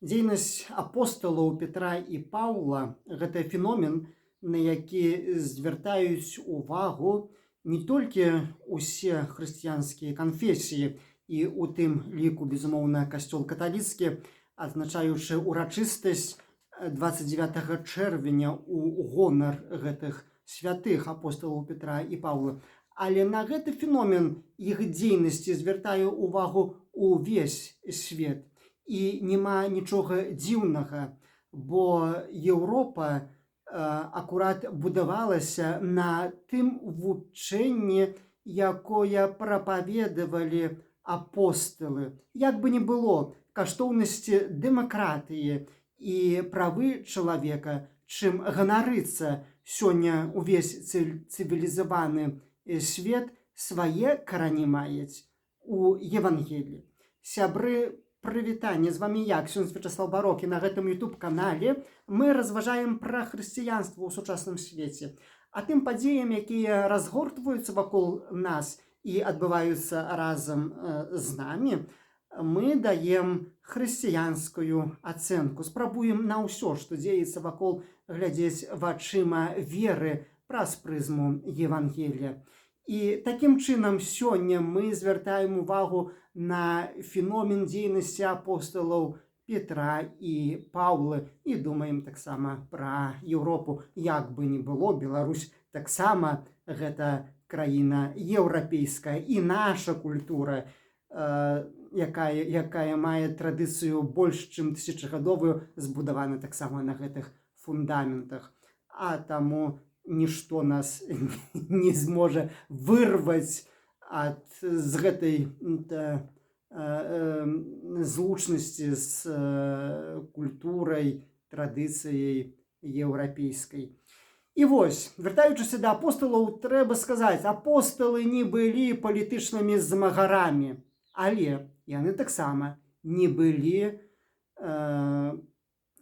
Дзейнасць апосталаў Петра і Паўла гэта феномен, на які звяртаюць увагу не толькі ўсе хрысціянскія канфесіі і у тым ліку, безумоўна, касцёл каталіцкі, адзначаючы ўрачыстасць 29 чэрвеня ў гонар гэтых святых апосталаў Петра і Паўла. Але на гэты феномен іх дзейнасці звяртае ўвагу ўвесь свет. І няма нічога дзіўнага, бо Еўропа акурат будавалася на тым вучэнні, якое прапаведавалі апосталы. Як бы ні было, каштоўнасці дэмакратыі і правы чалавека, чым ганарыцца сёння ўвесь цывілізаваны свет, свае карані маюць у Евангеліі. Сябры, прывітанне, з вамі я, ксёндз Вячаслаў Барокі. На гэтым YouTube-канале мы разважаем пра хрысціянства ў сучасным свеце, а тым падзеям, якія разгортваюцца вакол нас і адбываюцца разам з намі, мы даем хрысціянскую ацэнку. Спрабуем на ўсё, што дзеецца вакол, глядзець вачыма веры праз прызму Евангелія. І такім чынам сёння мы звяртаем увагу на феномен дзейнасці апосталаў Петра і Паўла і думаем таксама пра Еўропу. Як бы ні было, Беларусь таксама гэта краіна еўрапейская, і наша культура, якая мае традыцыю больш чым тысячагадовую, збудавана таксама на гэтых фундаментах. А таму нішто нас не зможа вырваць з гэтай злучнасці з культурай, традыцыяй еўрапейскай. І вось, вяртаючыся да апосталаў, трэба сказаць, апосталы не былі палітычнымі змагарамі, але яны таксама не былі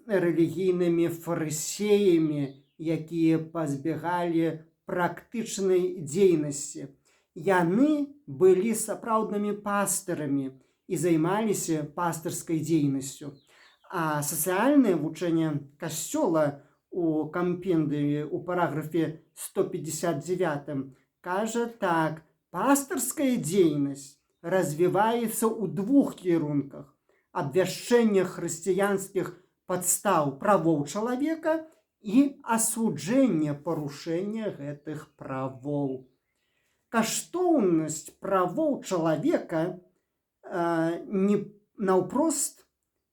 рэлігійнымі фарысеямі, якія пазбягалі практычнай дзейнасці. Яны былі сапраўднымі пастырамі і займаліся пастырскай дзейнасцю. А сацыяльнае вучэнне Касцёла у кампендыі у параграфе 159 кажа так: пастырская дзейнасць развіваецца ў двух кірунках: абвяшчэнне хрысціянскіх падстаў правоў чалавека і асуджэнне парушэння гэтых правоў. Каштоўнасць правоў чалавека наўпрост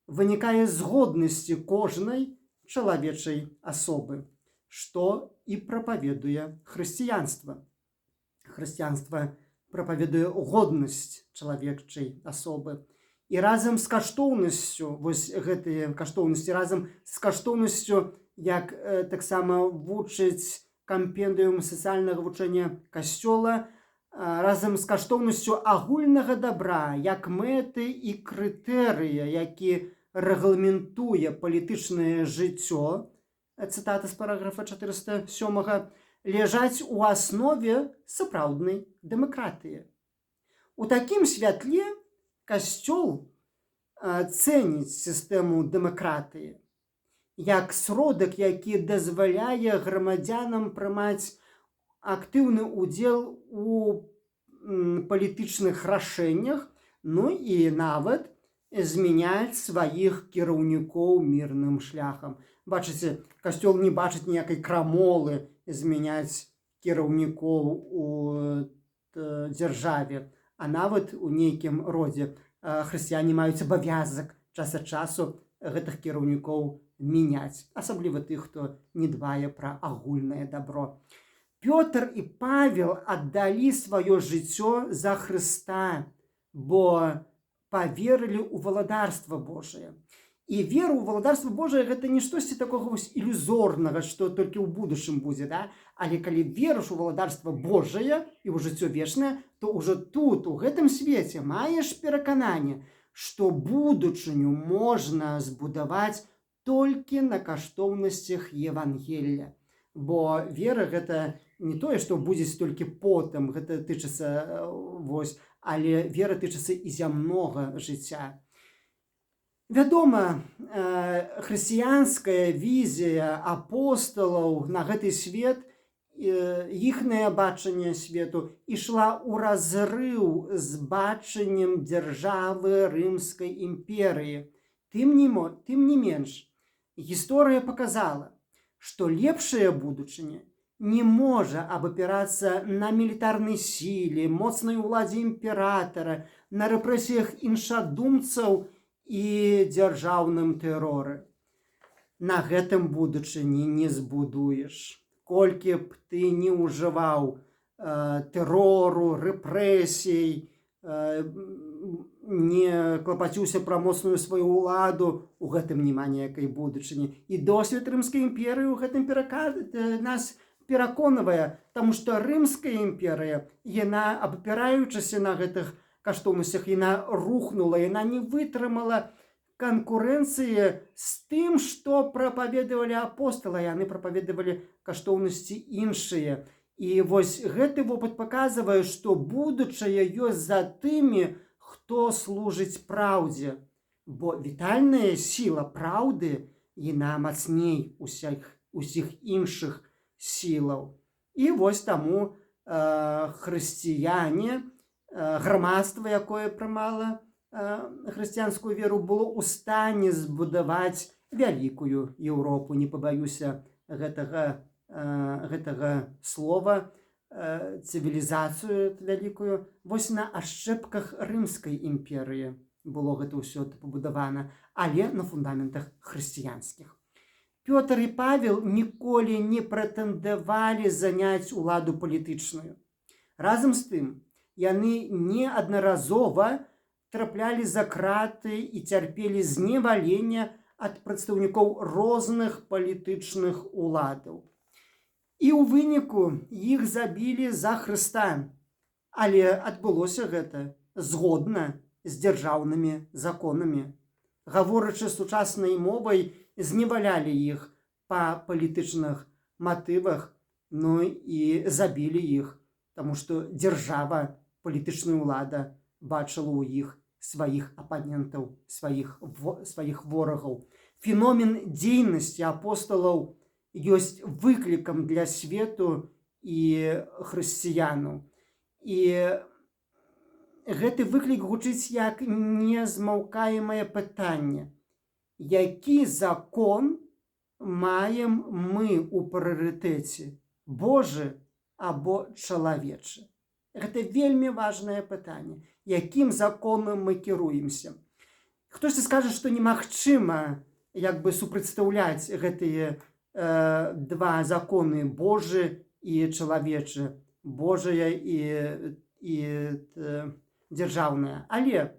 вынікае з годнасці кожнай чалавечай асобы, што і прапаведуе хрысціянства. Хрысціянства прапаведуе годнасць чалавечай асобы. І разам з каштоўнасцю, вось гэтыя каштоўнасці, разам з каштоўнасцю, як таксама вучыць кампендыум сацыяльнага вучэння Касцёла, разам з каштоўнасцю агульнага дабра, як мэты і крытэрыя, які рэгламентуе палітычнае жыццё, цытата з параграфа 407, ляжаць у аснове сапраўднай дэмакратыі. У такім святле Касцёл цэніць сістэму дэмакратыі як сродак, які дазваляе грамадзянам прымаць актыўны ўдзел у палітычных рашэннях, ну і нават змяняць сваіх кіраўнікоў мірным шляхам. Бачыце, Касцёл не бачыць ніякай крамолы змяняць кіраўнікоў у дзяржаве, а нават у нейкім родзе хрысціяне маюць абавязак час ад часу гэтых кіраўнікоў мяняць, асабліва тых, хто не дбае пра агульнае дабро. Пётр і Павел аддалі сваё жыццё за Хрыста, бо паверылі ў валадарства Божае. І вера ў валадарства Божае гэта не штосьці такога ілюзорнага, што толькі ў будучым будзе, да? Але калі верыш у валадарства Божае і ў жыццё вечнае, то ўжо тут, у гэтым свеце, маеш перакананне, што будучыню можна збудаваць толькі на каштоўнасцях Евангелля. Бо вера гэта не тое, што будзе толькі потым, гэта тычыцца, але вера тычыцца і зямнога жыцця. Вядома, хрысціянская візія апосталаў на гэты свет, іхнае бачанне свету ішла ў разрыў з бачаннем дзяржавы Рымскай імперыі. Тым не менш, гісторыя паказала, што лепшая будучыня не можа абапірацца на мілітарнай сіле, моцнай уладзе імператара, на рэпрэсіях іншадумцаў і дзяржаўным тэроры. На гэтым будучыні не збудуеш. Колькі б ты не ўжываў тэрору, рэпрэсій, не клапаціўся пра моцную сваю ўладу, у гэтым няма ніякай будучыні. І досвед Рымскай імперыі ў гэтым нас пераконвае, таму што Рымская імперыя, яна, абапіраючыся на гэтых каштоўнасцях, яна рухнула, яна не вытрымала канкурэнцыі з тым, што прапаведавалі апосталы, яны прапаведавалі каштоўнасці іншыя. І вось гэты вопыт паказвае, што будучая ёсць за тымі, хто служыць праўдзе, бо вітальная сіла праўды, яна мацней усіх іншых сілаў. І вось таму хрысціяне, грамадства, якое прымала хрысціянскую веру, было ў стане збудаваць вялікую Еўропу, не пабаюся гэтага слова, цывілізацыю вялікую. Вось на ашчэпках Рымскай імперыі было гэта ўсё пабудавана, але на фундаментах хрысціянскіх. Пётр і Павел ніколі не прэтэндавалі заняць уладу палітычную. Разам з тым, яны неаднаразова траплялі за краты і цярпелі зневалення ад прадстаўнікоў розных палітычных уладаў. І ў выніку іх забілі за Хрыста, але адбылося гэта згодна з дзяржаўнымі законамі. Гаворачы сучаснай мовай, зневалялі іх па палітычных матывах, ну і забілі іх, таму што дзяржава, палітычная ўлада бачыла ў іх сваіх апанентаў, сваіх ворагаў. Феномен дзейнасці апосталаў ёсць выклікам для свету і хрысціянаў. І гэты выклік гучыць як незмаўкаемае пытанне: які закон маем мы ў прыярытэце, Божы або чалавечы? Гэта вельмі важнае пытанне. Якім законам мы кіруемся? Хтосьці скажа, што немагчыма супрацьстаўляць гэтыя два законы, Божы і чалавечы, Божая і дзяржаўная. Але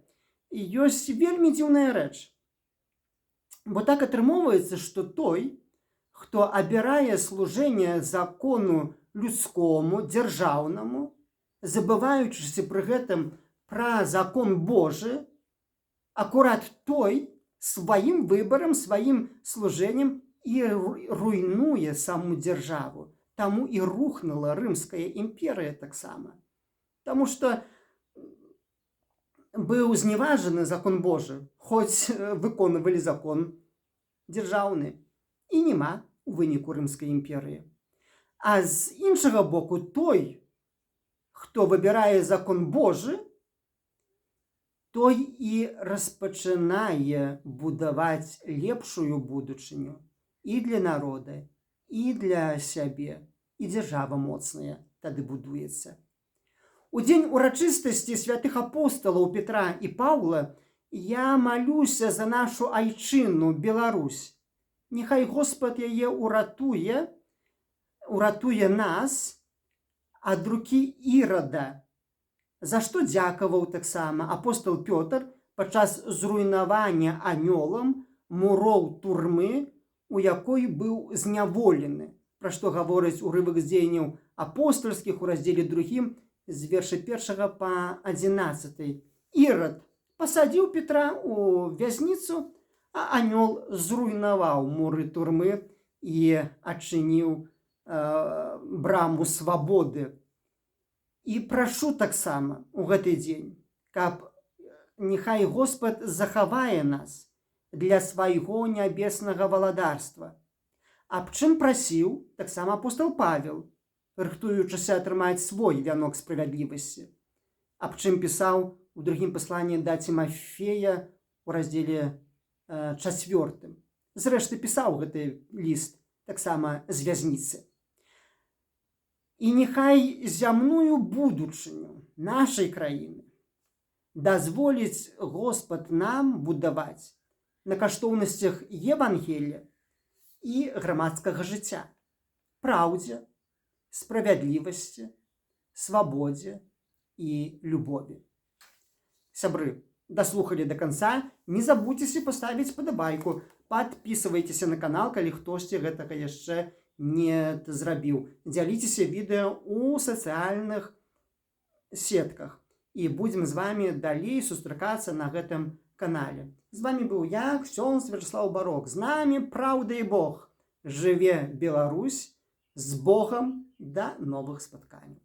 ёсць вельмі дзіўная рэч. Бо так атрымоўваецца, што той, хто абірае служэнне закону людскому, дзяржаўнаму, забываючыся пры гэтым пра закон Божы, акурат той сваім выбарам, сваім служэннем і руйнуе саму дзяржаву. Таму і рухнула Рымская імперыя таксама. Таму што быў зневажаны закон Божы, хоць выконвалі закон дзяржаўны, і няма у выніку Рымскай імперыі. А з іншага боку, той, хто выбірае закон Божы, той і распачынае будаваць лепшую будучыню і для народа, і для сябе, і дзяржава моцная тады будуецца. У дзень урачыстасці святых апосталаў Петра і Паўла я малюся за нашу айчыну Беларусь. Няхай Господ яе уратуе нас ад рукі Ірада, за што дзякаваў таксама апостал Пётр падчас зруйнавання анёлам муроў турмы, у якой быў зняволены, пра што гаворыць урывак з дзеянняў апостальскіх у раздзеле 2 з верша 1 па 11. Ірад пасадзіў Петра ў вязніцу, а анёл зруйнаваў муры турмы і адчыніў браму свабоды. І прашу таксама ў гэты дзень, каб няхай Господ захавае нас для свайго нябеснага валадарства. Аб чым прасіў таксама апостол Павел, рыхтуючыся атрымаць свой вянок справядлівасці. Аб чым пісаў у другім пасланні да Тимофея у раздзеле 4. Зрэшты, пісаў гэты ліст таксама з вязніцы. І няхай зямную будучыню нашай краіны дазволіць Господ нам будаваць на каштоўнасцях Евангелія і грамадскага жыцця, праўдзе, справядлівасці, свабодзе і любові. Сябры, даслухалі до конца, не забудзьцеся паставіць падабайку, падпісывайцеся на канал, калі хтосьці гэтага яшчэ не зрабіў. Дзяліцеся відэо ў сацыяльных сетках. І будзем з вами далей сустракацца на гэтым канале. З вами быў я, ксёндз Святаслаў Барок. З намі праўда і Бог. Жыве Беларусь! З Богам! Да новых спатканняў!